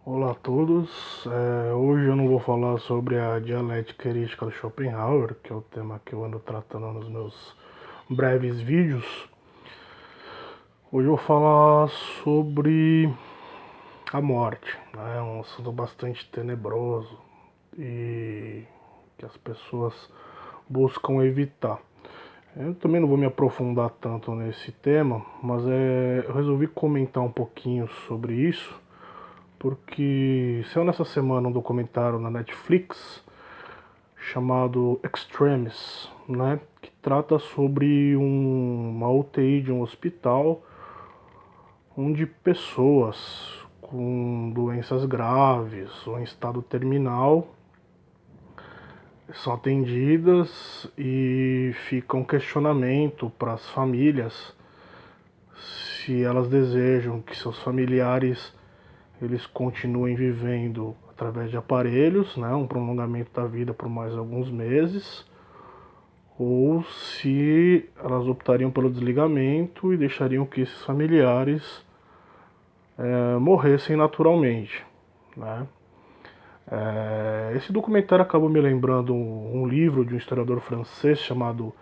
Olá a todos. Hoje eu não vou falar sobre a dialética erística do Schopenhauer, que é o tema que eu ando tratando nos meus breves vídeos. Hoje eu vou falar sobre a morte, né? Um assunto bastante tenebroso e que as pessoas buscam evitar. Eu também não vou me aprofundar tanto nesse tema, mas eu resolvi comentar um pouquinho sobre isso porque saiu nessa semana um documentário na Netflix chamado Extremis, né, que trata sobre uma UTI de um hospital onde pessoas com doenças graves ou em estado terminal são atendidas e fica um questionamento para as famílias se elas desejam que seus familiares eles continuem vivendo através de aparelhos, né, um prolongamento da vida por mais alguns meses, ou se elas optariam pelo desligamento e deixariam que esses familiares morressem naturalmente, né. Esse documentário acabou me lembrando um livro de um historiador francês chamado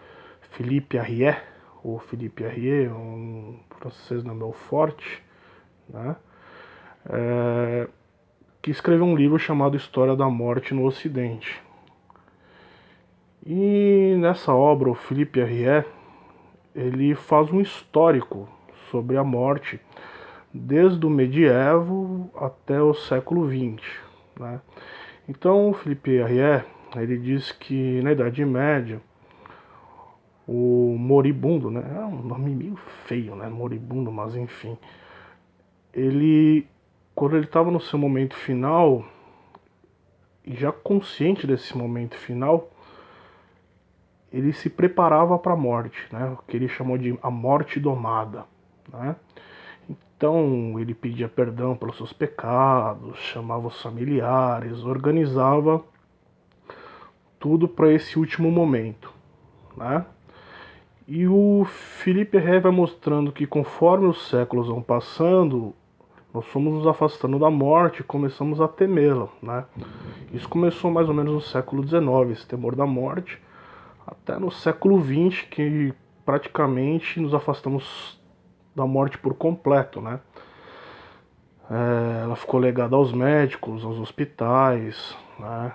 Philippe Arriet, ou Philippe Arriet, um francês não é meu forte, né, que escreveu um livro chamado História da Morte no Ocidente. E nessa obra, o Philippe Arriet, ele faz um histórico sobre a morte desde o medievo até o século XX, né? Então, o Philippe Arriet, ele diz que na Idade Média, o moribundo, né, é um nome meio feio, né, moribundo, mas enfim, quando ele estava no seu momento final, e já consciente desse momento final, ele se preparava para a morte, né, o que ele chamou de a morte domada, né. Então ele pedia perdão pelos seus pecados, chamava os familiares, organizava tudo para esse último momento, né. E o Philippe Rey vai mostrando que conforme os séculos vão passando, nós fomos nos afastando da morte e começamos a temê-la, né. Isso começou mais ou menos no século XIX, esse temor da morte, até no século XX, que praticamente nos afastamos da morte por completo, né. Ela ficou legada aos médicos, aos hospitais, né.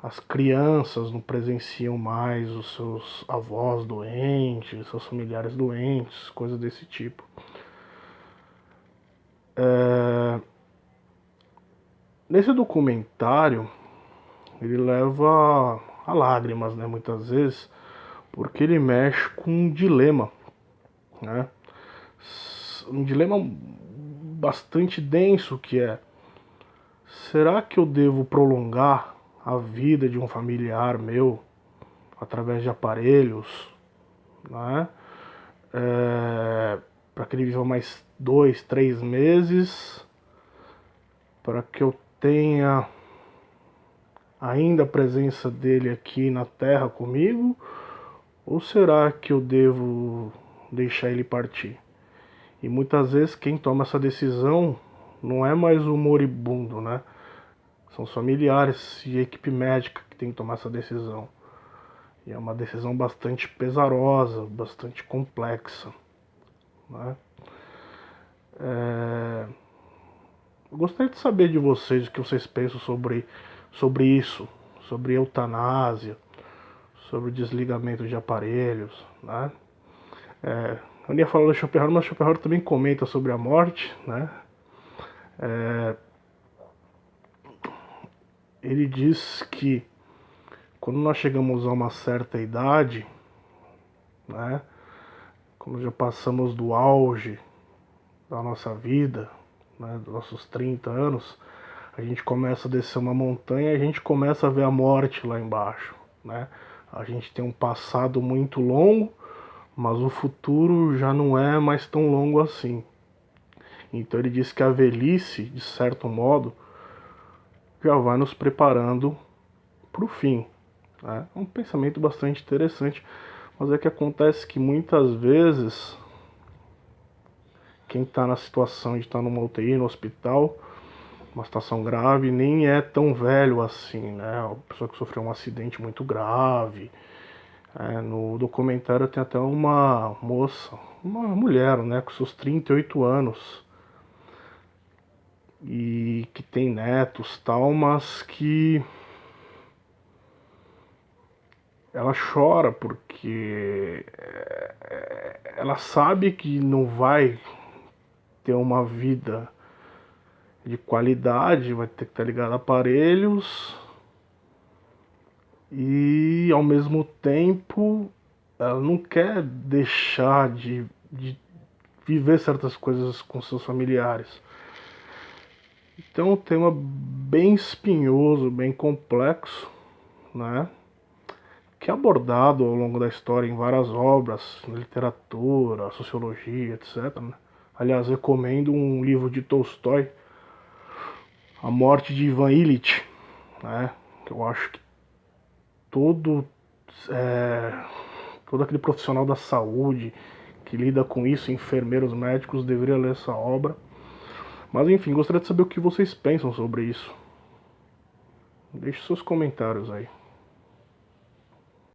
As crianças não presenciam mais os seus avós doentes, seus familiares doentes, coisas desse tipo. Nesse documentário, ele leva a lágrimas, né, muitas vezes, porque ele mexe com um dilema, né? Um dilema bastante denso que é: será que eu devo prolongar a vida de um familiar meu através de aparelhos, né? Para que ele viva mais 2, 3 meses, para que eu tenha ainda a presença dele aqui na Terra comigo, ou será que eu devo deixar ele partir? E muitas vezes quem toma essa decisão não é mais o moribundo, né? São os familiares e a equipe médica que tem que tomar essa decisão. E é uma decisão bastante pesarosa, bastante complexa, né? Eu gostaria de saber de vocês o que vocês pensam sobre isso, sobre eutanásia, sobre o desligamento de aparelhos, né? Eu ia falar do Schopenhauer, mas o Schopenhauer também comenta sobre a morte, né? Ele diz que quando nós chegamos a uma certa idade, né? Quando já passamos do auge da nossa vida, né, dos nossos 30 anos, a gente começa a descer uma montanha e a gente começa a ver a morte lá embaixo, né? A gente tem um passado muito longo, mas o futuro já não é mais tão longo assim. Então ele diz que a velhice, de certo modo, já vai nos preparando para o fim, né? É um pensamento bastante interessante, mas é que acontece que muitas vezes quem está na situação de estar numa UTI, no hospital, uma situação grave, nem é tão velho assim, né? Uma pessoa que sofreu um acidente muito grave. No documentário tem até uma moça, uma mulher, né, com seus 38 anos e que tem netos, tal, mas que ela chora porque ela sabe que não vai ter uma vida de qualidade, vai ter que estar ligado a aparelhos e ao mesmo tempo ela não quer deixar de viver certas coisas com seus familiares. Então é um tema bem espinhoso, bem complexo, né? Que é abordado ao longo da história em várias obras, na literatura, sociologia, etc. Né? Aliás, recomendo um livro de Tolstói, A Morte de Ivan Ilitch, né? Que eu acho que todo, todo aquele profissional da saúde que lida com isso, enfermeiros, médicos, deveria ler essa obra. Mas enfim, gostaria de saber o que vocês pensam sobre isso. Deixe seus comentários aí.